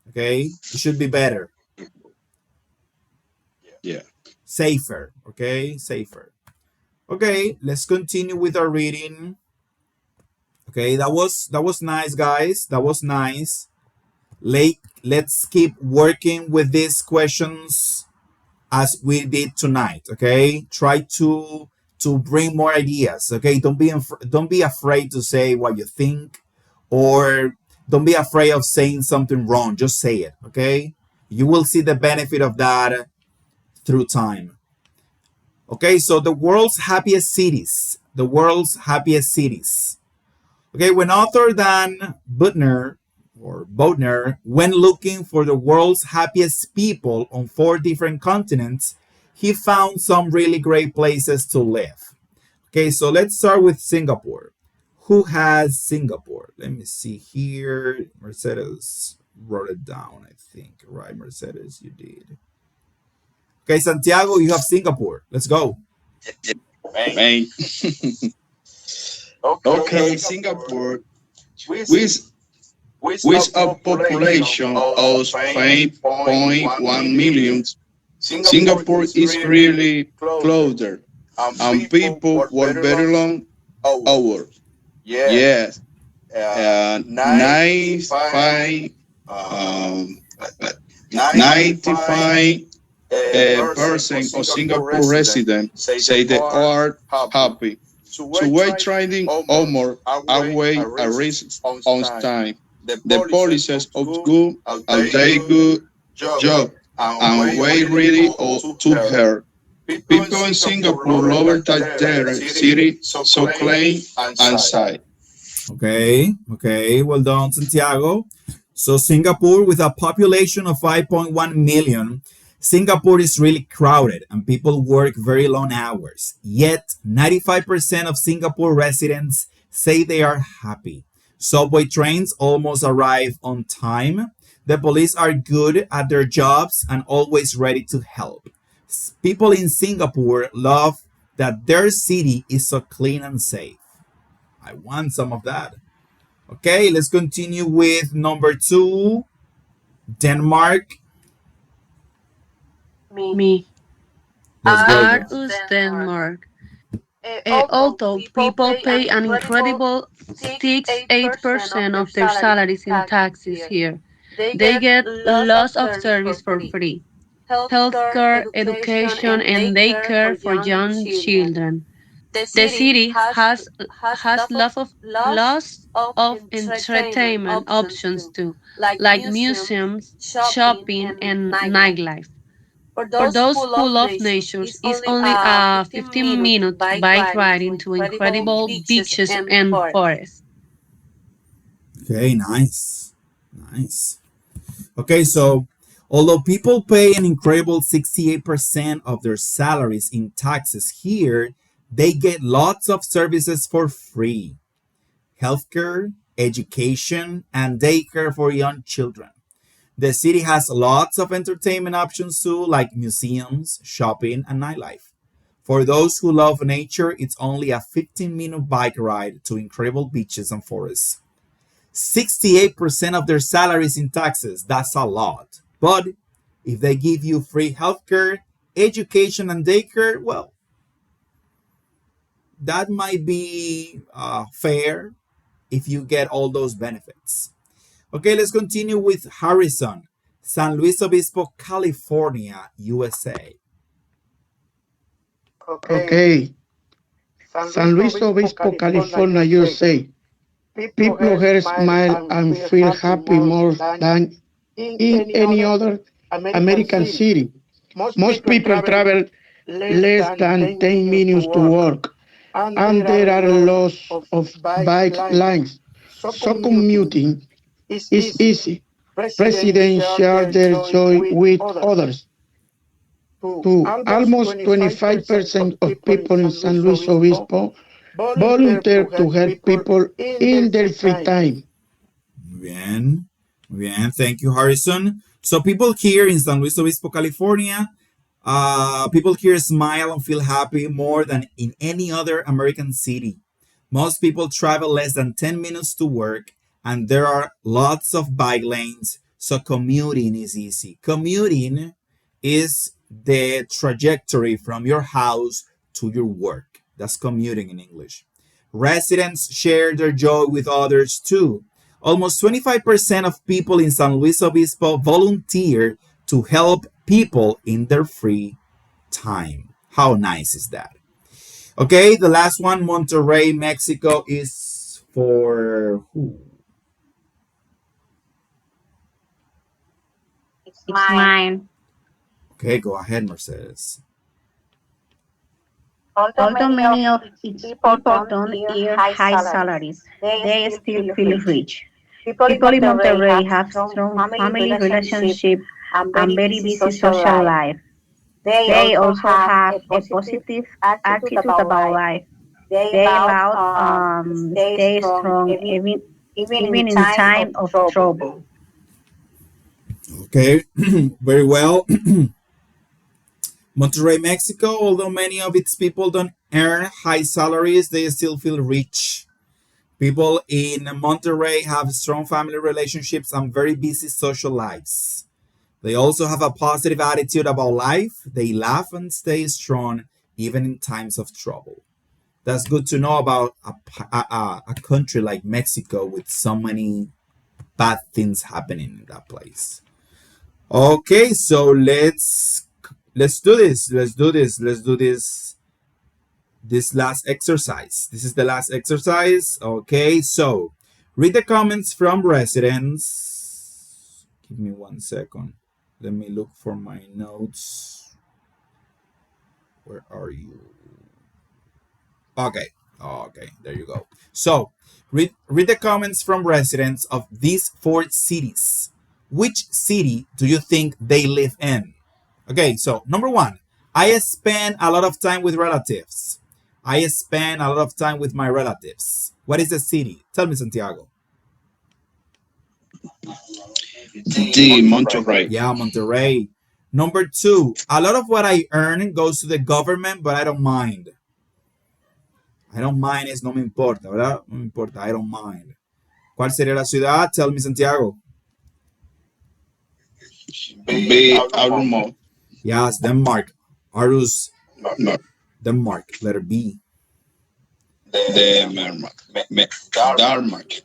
Okay, it should be better, Yeah. safer. Okay, safer. Okay, let's continue with our reading. Okay, that was nice, guys. That was nice. Let's keep working with these questions as we did tonight. Okay, try to bring more ideas. Okay, don't be afraid to say what you think, or don't be afraid of saying something wrong. Just say it. Okay, you will see the benefit of that through time. Okay, so the world's happiest cities. The world's happiest cities. Okay, when author Dan Bodner went looking for the world's happiest people on 4 different continents, he found some really great places to live. Okay, so let's start with Singapore. Who has Singapore? Let me see here. Mercedes wrote it down, I think. Right, Mercedes, you did. Okay, Santiago, you have Singapore. Let's go. Man. Okay, Singapore with a population of 5.1 million. Singapore is really closer, and people work very long hours. Yes, 95, 95 percent of Singapore residents say they are happy. So we're trying Omar away a risk on time. The policies of good a very good job and we really ought to her. People in Singapore love that their city so clean and safe. Okay, well done, Santiago. So Singapore, with a population of 5.1 million, Singapore is really crowded and people work very long hours. Yet, 95% of Singapore residents say they are happy. Subway trains almost arrive on time. The police are good at their jobs and always ready to help. People in Singapore love that their city is so clean and safe. I want some of that. Okay, let's continue with number 2, Denmark. Me. Let's go. Aarhus, Denmark. Although people pay an incredible 6-8% of their salaries in taxes here, they get lots of service for free. Healthcare, education, and daycare for young children. The city has lots of entertainment options too, like museums, shopping, and nightlife. For those who love nature, it's only a 15-minute bike ride into incredible beaches and forests. Okay, nice. Nice. Okay, so although people pay an incredible 68% of their salaries in taxes here, they get lots of services for free: healthcare, education, and daycare for young children. The city has lots of entertainment options too, like museums, shopping, and nightlife. For those who love nature, it's only a 15-minute bike ride to incredible beaches and forests. 68% of their salaries in taxes, that's a lot. But if they give you free healthcare, education, and daycare, well, that might be fair if you get all those benefits. Okay, let's continue with Harrison, San Luis Obispo, California, USA. Okay. San Luis Obispo, California, USA. People here smile and feel happy more than in any other American city. Most people travel less than 10 minutes to work, and there are lots of bike lines, so commuting is easy. Residents share their joy with others. Too. Almost 25% of people in San Luis Obispo volunteer to help people in their free time. Bien, bien, thank you, Harrison. So people here in San Luis Obispo, California, people here smile and feel happy more than in any other American city. Most people travel less than 10 minutes to work, and there are lots of bike lanes, so commuting is easy. Commuting is the trajectory from your house to your work. That's commuting in English. Residents share their joy with others too. Almost 25% of people in San Luis Obispo volunteer to help people in their free time. How nice is that? Okay, the last one, Monterrey, Mexico, is for who? It's mine. Okay, go ahead, Mercedes. Although many of its people don't earn high salaries, they still feel rich. People in Monterrey have strong family relationship and very busy social life. They also have a positive attitude about life. They allow stay strong even in time of trouble. Okay, very well. Monterrey, Mexico, although many of its people don't earn high salaries, they still feel rich. People in Monterrey have strong family relationships and very busy social lives. They also have a positive attitude about life. They laugh and stay strong even in times of trouble. That's good to know about a country like Mexico with so many bad things happening in that place. Okay, so let's do this. Let's do this. Let's do this last exercise. This is the last exercise. Okay, so read the comments from residents. Give me 1 second. Let me look for my notes. Where are you? Okay, there you go. So read the comments from residents of these 4 cities. Which city do you think they live in? Okay, so number 1, I spend a lot of time with relatives. I spend a lot of time with my relatives. What is the city? Tell me, Santiago. D. Monterrey. Yeah, Monterrey. Number 2, a lot of what I earn goes to the government, but I don't mind. I don't mind es no me importa, ¿verdad? No me importa, I don't mind. ¿Cuál sería la ciudad? Tell me, Santiago. B. Alamo. Yes, Denmark. Arus, No, Denmark. Letter B. Denmark. Denmark.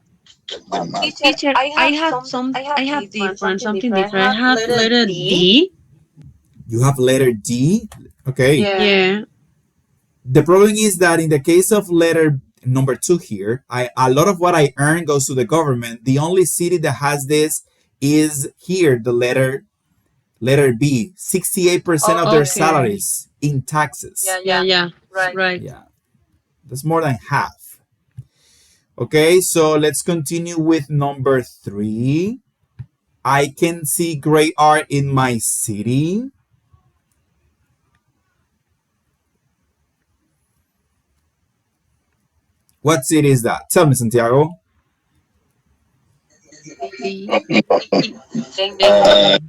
Denmark. Teacher, I have different, something different. I have letter D. You have letter D. Okay. Yeah. The problem is that in the case of letter number two here, a lot of what I earn goes to the government. The only city that has this is here, the letter B. 68% of their Okay. salaries in taxes. Yeah. Right. Yeah, that's more than half. Okay, so let's continue with number three. I can see great art in my city. What city is that? Tell me, Santiago. D. Denmark. Uh,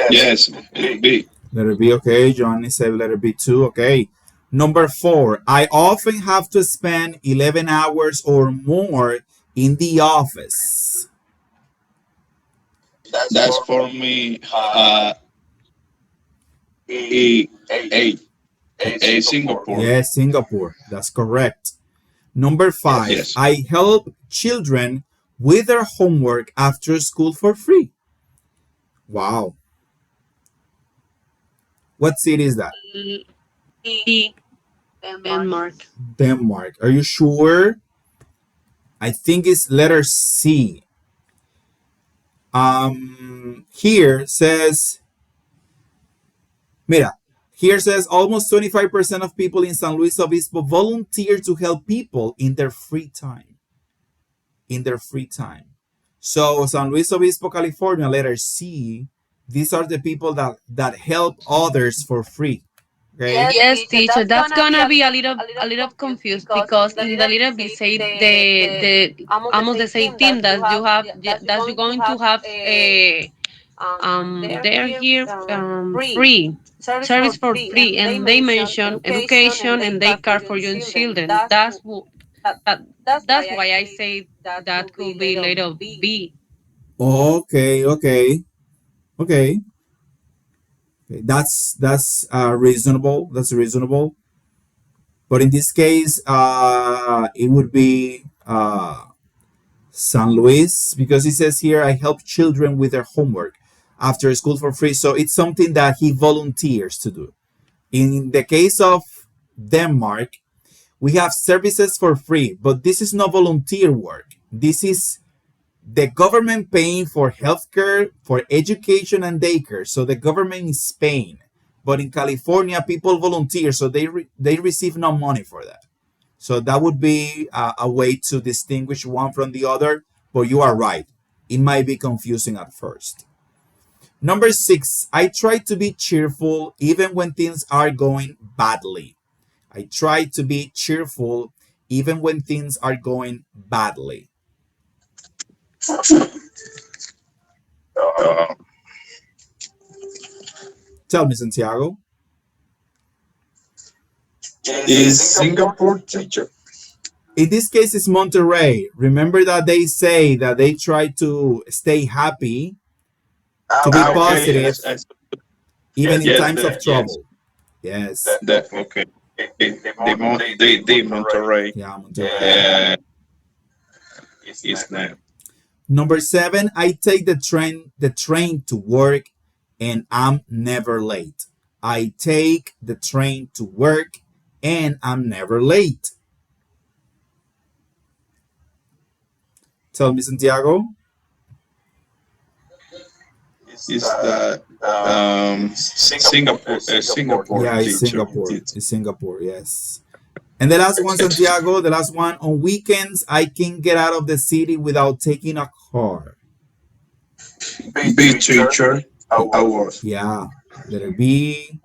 yes, B. Letter B, okay. Johnny said letter B too, okay. Number four, I often have to spend 11 hours or more in the office. That's for me. A, A, A, Singapore. Yes, Singapore. That's correct. Number five, Yes. I help children with their homework after school for free. Wow. What city is that? D. Denmark. Denmark. Are you sure? I think it's letter C. Here says, mira, here says almost 25% of people in San Luis Obispo volunteer to help people in their free time. In their free time. So San Luis Obispo, California, letter C, these are the people that help others for free. Okay? Yes, teacher. That's gonna be a little confused because in the little bit say the almost the same team that you have that you're going to have a they're here free service for free, and they mention education and they care for young children. That that's why I say that could be little B. Okay. Okay. That's reasonable. That's reasonable. But in this case, it would be San Luis because it says here I help children with their homework after school for free. So it's something that he volunteers to do. In the case of Denmark, we have services for free, but this is not volunteer work. This is the government paying for healthcare, for education, and daycare. So the government is paying. But in California, people volunteer, so they receive no money for that. So that would be a way to distinguish one from the other. But you are right. It might be confusing at first. Number six, I try to be cheerful even when things are going badly. I try to be cheerful even when things are going badly. Uh, Tell me, Santiago. is Singapore, teacher? In this case, it's Monterrey. Remember that they say that they try to stay happy, to be Okay. positive, Yes, even in yes, times of yes. trouble. Yes. Okay. The Monterrey. Yeah, Monterrey. Is name. Number seven, I take the train to work and I'm never late. I take the train to work and I'm never late. Tell me, Santiago. Is that Singapore? Singapore. Yeah, it's Teacher. Singapore. It's Singapore, yes. And the last one, Santiago, the last one, on weekends, I can get out of the city without taking a car. B, teacher. Award. Yeah, letter B,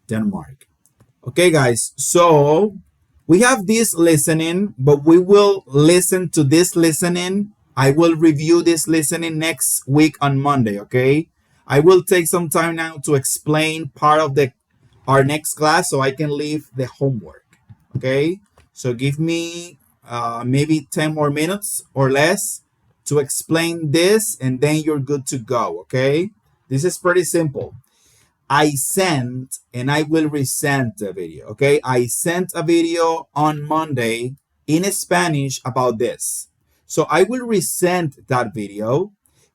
Denmark. Okay, guys, so we have this listening, but we will listen to this listening. I will review this listening next week on Monday, okay? I will take some time now to explain part of the our next class so I can leave the homework, okay? So give me maybe 10 more minutes or less to explain this and then you're good to go, okay? This is pretty simple. I sent and I will resend the video. Okay, I sent a video on Monday in Spanish about this. So I will resend that video.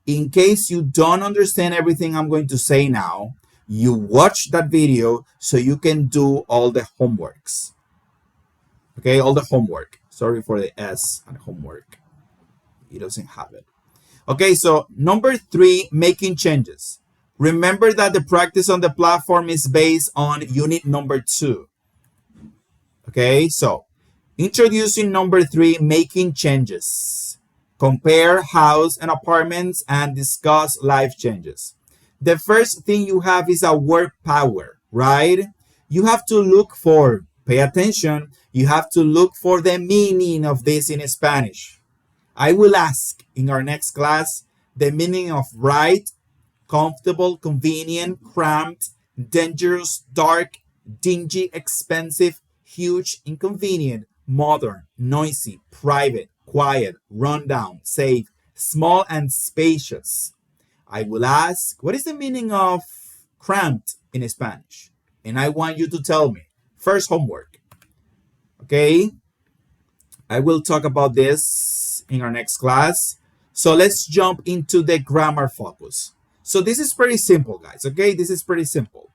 In case you don't understand everything I'm going to say now, you watch that video so you can do all the homeworks. Okay, all the homework. Sorry for the S and homework. He doesn't have it. Okay, so number 3, making changes. Remember that the practice on the platform is based on unit number 2. Okay, so introducing number 3, making changes. Compare house and apartments and discuss life changes. The first thing you have is a word power, right? You have to look for, pay attention, you have to look for the meaning of this in Spanish. I will ask in our next class the meaning of right, comfortable, convenient, cramped, dangerous, dark, dingy, expensive, huge, inconvenient, modern, noisy, private, quiet, rundown, safe, small, and spacious. I will ask, what is the meaning of cramped in Spanish? And I want you to tell me. First homework. Okay? I will talk about this in our next class. So let's jump into the grammar focus. So this is pretty simple, guys. Okay? This is pretty simple.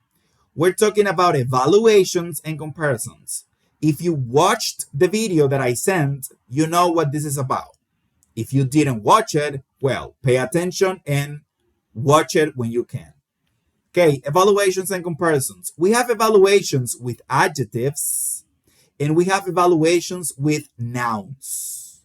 We're talking about evaluations and comparisons. If you watched the video that I sent, you know what this is about. If you didn't watch it, well, pay attention and watch it when you can. Okay, evaluations and comparisons. We have evaluations with adjectives and we have evaluations with nouns.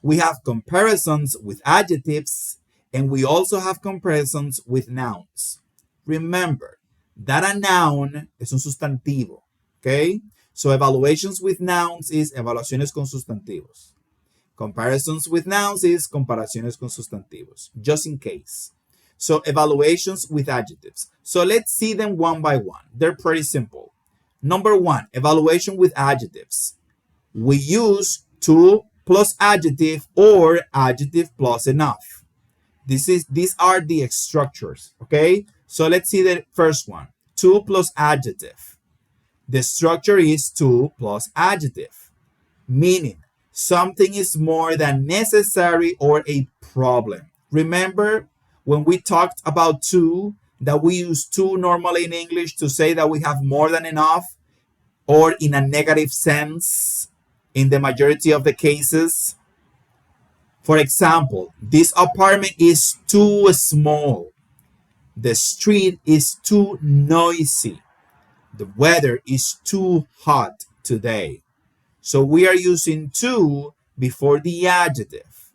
We have comparisons with adjectives and we also have comparisons with nouns. Remember that a noun es un sustantivo. Okay, so evaluations with nouns is evaluaciones con sustantivos. Comparisons with nouns is comparaciones con sustantivos, just in case. So evaluations with adjectives. So let's see them one by one. They're pretty simple. Number 1, evaluation with adjectives. We use to plus adjective or adjective plus enough. These are the structures, okay? So let's see the first one, to plus adjective. The structure is to plus adjective, meaning something is more than necessary or a problem. Remember when we talked about to, that we use to normally in English to say that we have more than enough or in a negative sense in the majority of the cases. For example, this apartment is too small. The street is too noisy. The weather is too hot today. So we are using to before the adjective.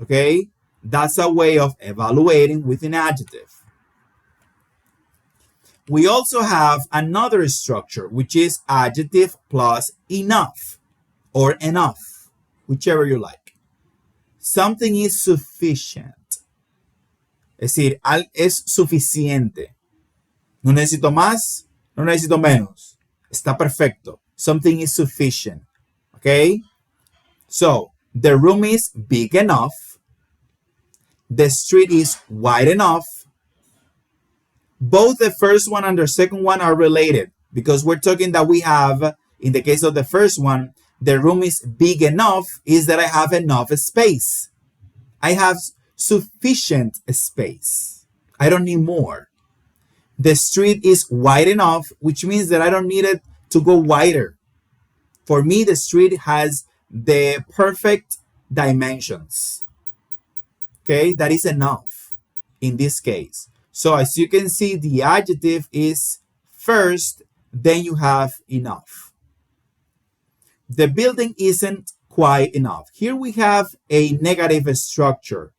Okay? That's a way of evaluating with an adjective. We also have another structure, which is adjective plus enough or enough, whichever you like. Something is sufficient. Es decir, es suficiente. No necesito más, no necesito menos. Está perfecto. Something is sufficient. Okay? So, the room is big enough. The street is wide enough. Both the first one and the second one are related because we're talking that we have, in the case of the first one, the room is big enough is that I have enough space. I have sufficient space. I don't need more. The street is wide enough, which means that I don't need it to go wider. For me, the street has the perfect dimensions. Okay, that is enough in this case. So as you can see, the adjective is first, then you have enough. The building isn't quite enough. Here we have a negative structure.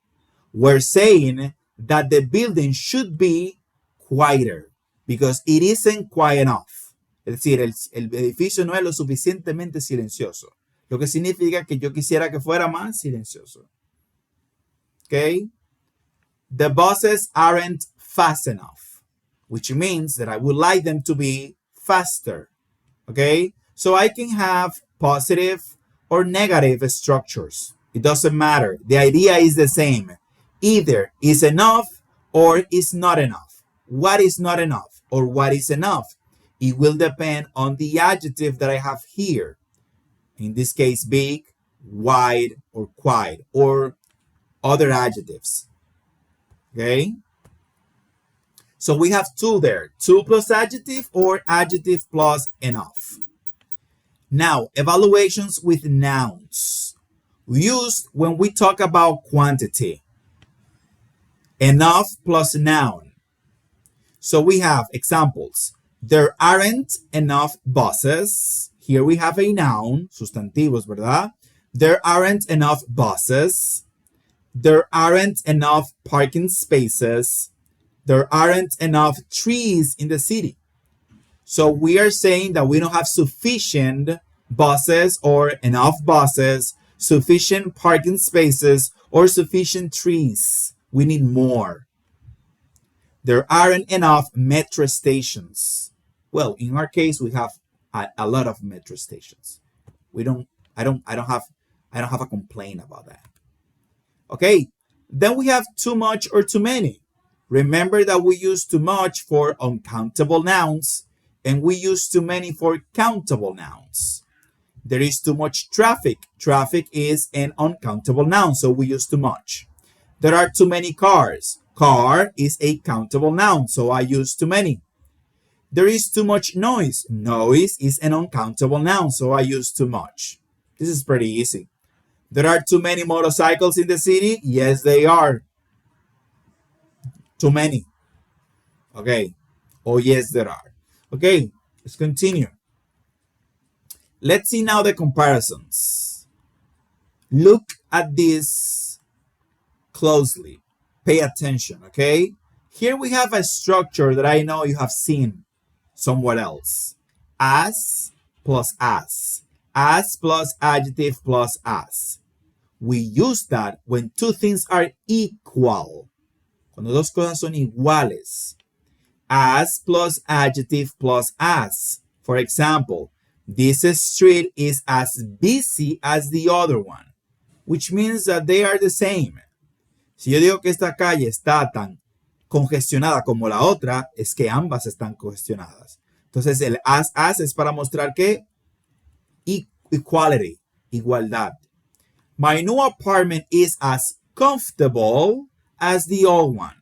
We're saying that the building should be quieter because it isn't quiet enough. Es decir, el edificio no es lo suficientemente silencioso. Lo que significa que yo quisiera que fuera más silencioso. Okay? The buses aren't fast enough, which means that I would like them to be faster. Okay? So I can have positive or negative structures. It doesn't matter. The idea is the same. Either is enough or is not enough. What is not enough or what is enough? It will depend on the adjective that I have here. In this case, big, wide, or quite, or other adjectives. Okay? So we have two there. To plus adjective or adjective plus enough. Now, evaluations with nouns. Used when we talk about quantity. Enough plus noun. So we have examples. There aren't enough buses. Here we have a noun, sustantivos, ¿verdad? There aren't enough buses. There aren't enough parking spaces. There aren't enough trees in the city. So we are saying that we don't have sufficient buses or enough buses, sufficient parking spaces, or sufficient trees. We need more. There aren't enough metro stations. Well, in our case, we have a lot of metro stations. I don't have a complaint about that. Okay, then we have too much or too many. Remember that we use too much for uncountable nouns and we use too many for countable nouns. There is too much traffic. Traffic is an uncountable noun, so we use too much. There are too many cars. Car is a countable noun, so I use too many. There is too much noise. Noise is an uncountable noun, so I use too much. This is pretty easy. There are too many motorcycles in the city? Yes, they are. Too many. Okay. Oh, yes, there are. Okay, let's continue. Let's see now the comparisons. Look at this closely. Pay attention, okay? Here we have a structure that I know you have seen somewhere else. As plus as. As plus adjective plus as. We use that when two things are equal. Cuando dos cosas son iguales. As plus adjective plus as. For example, this street is as busy as the other one, which means that they are the same. Si yo digo que esta calle está tan congestionada como la otra, es que ambas están congestionadas. Entonces el as es para mostrar que equality, igualdad. My new apartment is as comfortable as the old one.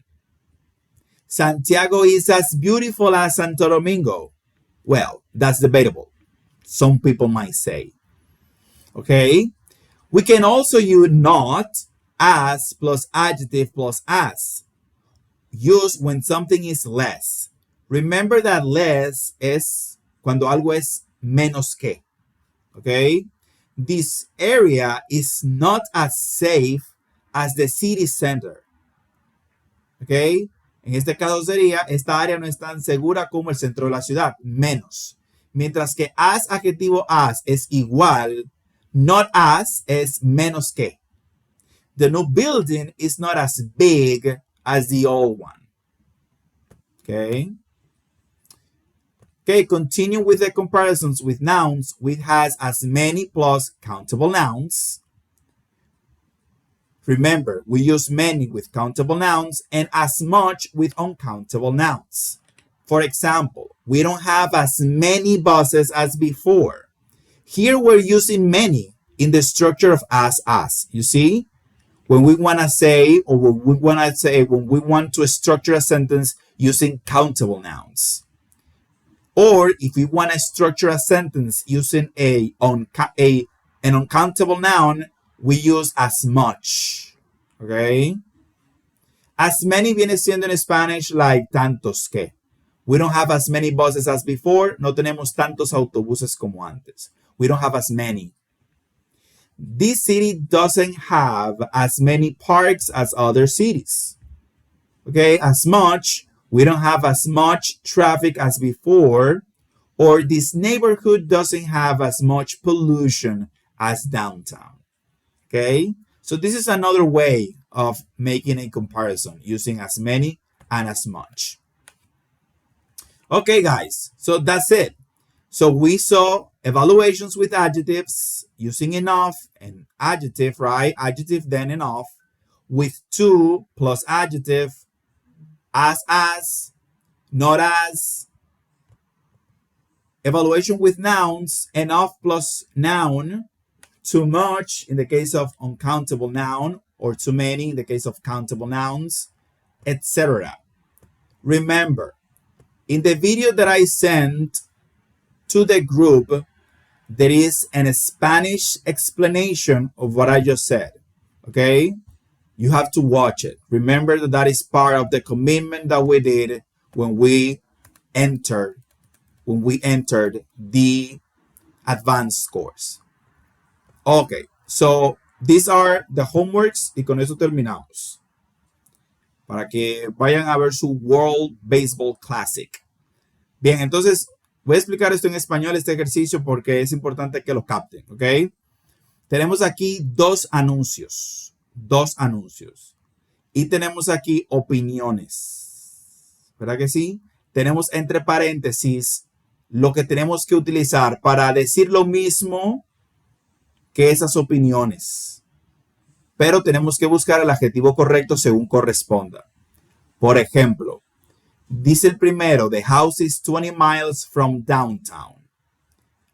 Santiago is as beautiful as Santo Domingo. Well, that's debatable. Some people might say. Okay? We can also use not as plus adjective plus as. Used when something is less. Remember that less es cuando algo es menos que. Okay? This area is not as safe as the city center. Okay? En este caso sería, esta área no es tan segura como el centro de la ciudad, menos. Mientras que as adjetivo as es igual, not as es menos que. The new building is not as big as the old one. Okay? Okay, continue with the comparisons with nouns, which has as many plus countable nouns. Remember, we use many with countable nouns and as much with uncountable nouns. For example, we don't have as many buses as before. Here we're using many in the structure of as. You see? When we want to say, or when we want to structure a sentence using countable nouns. Or if we want to structure a sentence using an uncountable noun, we use as much. Okay? As many viene siendo en Spanish like tantos que. We don't have as many buses as before. No tenemos tantos autobuses como antes. We don't have as many. This city doesn't have as many parks as other cities. Okay? As much. We don't have as much traffic as before, or this neighborhood doesn't have as much pollution as downtown. Okay? So this is another way of making a comparison using as many and as much. Okay, guys, so that's it. So we saw evaluations with adjectives using enough and adjective, right? Adjective then enough with to plus adjective as, not as, evaluation with nouns, enough plus noun, too much in the case of uncountable noun, or too many in the case of countable nouns, etc. Remember, in the video that I sent to the group, there is a Spanish explanation of what I just said. Okay? You have to watch it. Remember that that is part of the commitment that we did when we entered the advanced course. Okay, so these are the homeworks y con eso terminamos. Para que vayan a ver su World Baseball Classic. Bien, entonces voy a explicar esto en español, este ejercicio, porque es importante que lo capten, ¿ok? Tenemos aquí dos anuncios. Y tenemos aquí opiniones. ¿Verdad que sí? Tenemos entre paréntesis lo que tenemos que utilizar para decir lo mismo que esas opiniones. Pero tenemos que buscar el adjetivo correcto según corresponda. Por ejemplo, dice el primero, the house is 20 miles from downtown.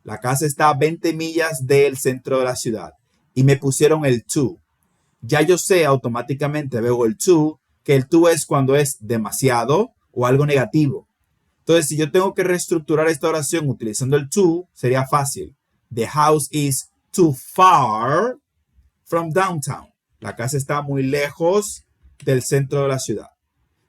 La casa está a 20 millas del centro de la ciudad. Y me pusieron el to. Ya yo sé automáticamente, veo el to, que el to es cuando es demasiado o algo negativo. Entonces, si yo tengo que reestructurar esta oración utilizando el to, sería fácil. The house is too far from downtown. La casa está muy lejos del centro de la ciudad.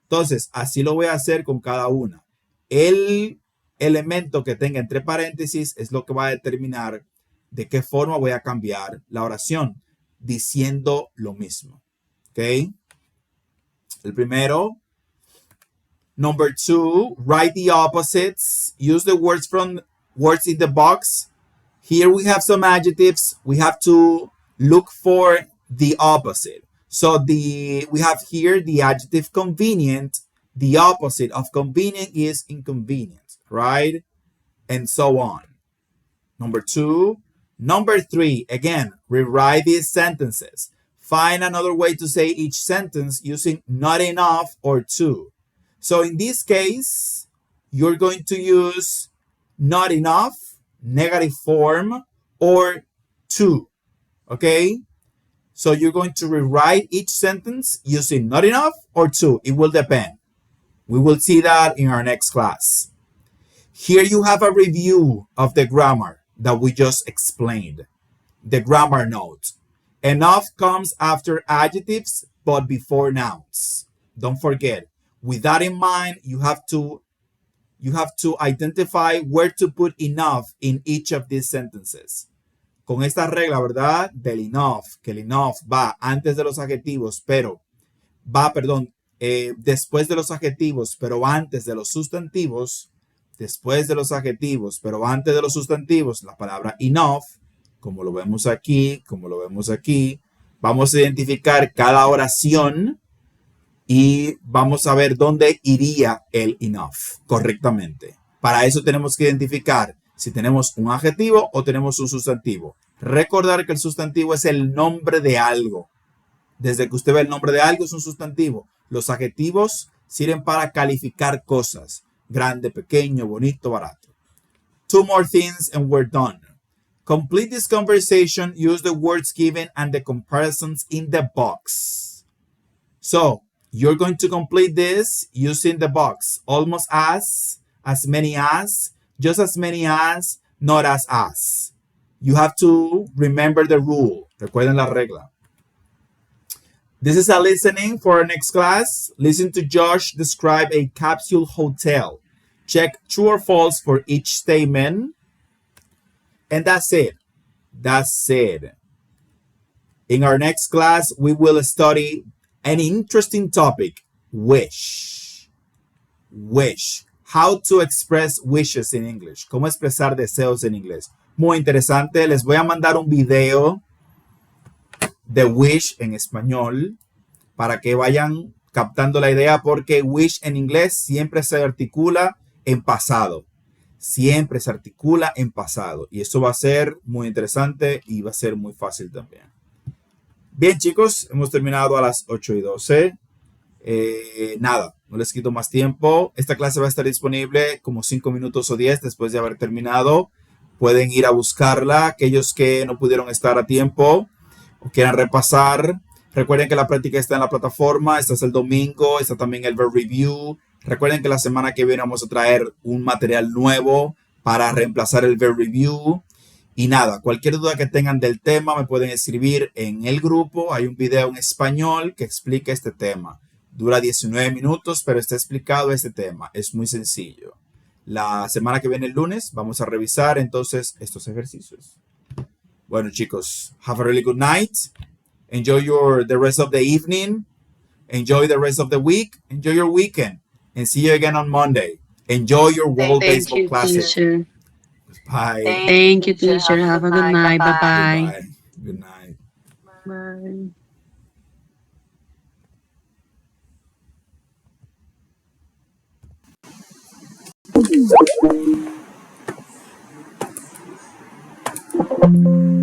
Entonces, así lo voy a hacer con cada una. El elemento que tenga entre paréntesis es lo que va a determinar de qué forma voy a cambiar la oración, diciendo lo mismo. ¿Ok? El primero. Number 2, write the opposites. Use the words from words in the box. Here we have some adjectives. We have to look for the opposite. So we have here the adjective convenient. The opposite of convenient is inconvenient, right? And so on. Number 2. Number 3, again, rewrite these sentences. Find another way to say each sentence using not enough or to. So in this case, you're going to use not enough, negative form, or to. Okay? So you're going to rewrite each sentence using not enough or to. It will depend. We will see that in our next class. Here you have a review of the grammar that we just explained. The grammar note. Enough comes after adjectives, but before nouns. Don't forget. With that in mind, you have to identify where to put enough in each of these sentences. Con esta regla, ¿verdad? Del enough, que el enough va antes de los adjetivos, pero después de los adjetivos, pero antes de los sustantivos. Después de los adjetivos, pero antes de los sustantivos, la palabra enough, como lo vemos aquí, vamos a identificar cada oración y vamos a ver dónde iría el enough correctamente. Para eso tenemos que identificar si tenemos un adjetivo o tenemos un sustantivo. Recordar que el sustantivo es el nombre de algo. Desde que usted ve el nombre de algo es un sustantivo. Los adjetivos sirven para calificar cosas. Grande, pequeño, bonito, barato. 2 more things and we're done. Complete this conversation. Use the words given and the comparisons in the box. So, you're going to complete this using the box. Almost as many as, just as many as, not as. You have to remember the rule. Recuerden la regla. This is a listening for our next class. Listen to Josh describe a capsule hotel. Check true or false for each statement. And that's it. In our next class, we will study an interesting topic, wish. How to express wishes in English. Cómo expresar deseos en inglés. Muy interesante. Les voy a mandar un video de wish en español para que vayan captando la idea, porque wish en inglés siempre se articula en pasado. Y eso va a ser muy interesante y va a ser muy fácil también. Bien, chicos, hemos terminado a las 8:12. Nada, no les quito más tiempo. Esta clase va a estar disponible como 5 minutos o 10 después de haber terminado. Pueden ir a buscarla. Aquellos que no pudieron estar a tiempo o quieran repasar, recuerden que la práctica está en la plataforma. Este es el domingo, está también el verb review. Recuerden que la semana que viene vamos a traer un material nuevo para reemplazar el verb review. Y nada, cualquier duda que tengan del tema me pueden escribir en el grupo. Hay un video en español que explica este tema. Dura 19 minutos, pero está explicado este tema. Es muy sencillo. La semana que viene, el lunes, vamos a revisar entonces estos ejercicios. Bueno, chicos, have a really good night. Enjoy the rest of the evening. Enjoy the rest of the week. Enjoy your weekend. And see you again on Monday. Enjoy your World Thank Baseball you, Classic. teacher. Bye. Thank you, teacher. Have a good night. Bye-bye. Goodbye. Good night. Bye.